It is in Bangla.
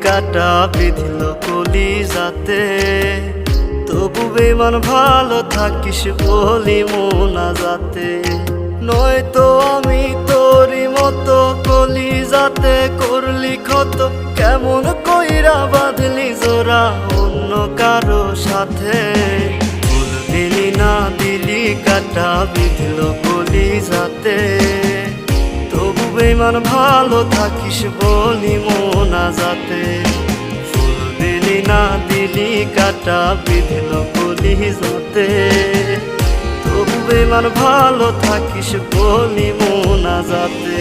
কাটা বিঁধল কলিজাতে, তবু বেমান ভালো থাকিস বলি মোনাজাতে। নয়তো আমি তোরই মতো কলিজাতে করলি ক্ষত, কেমন কইরা বাঁধলি জোড়া অন্য কারো সাথে। ফুল দিলি না দিলি কাটা বিঁধল কলিজাতে, তবু বেমান ভালো থাকিস বলি মোনাজাতে। ফুল দিলি না দিলি কাটা বিঁধল কলিজাতে, তবু বেমান ভালো থাকিস বলি মোনাজাতে।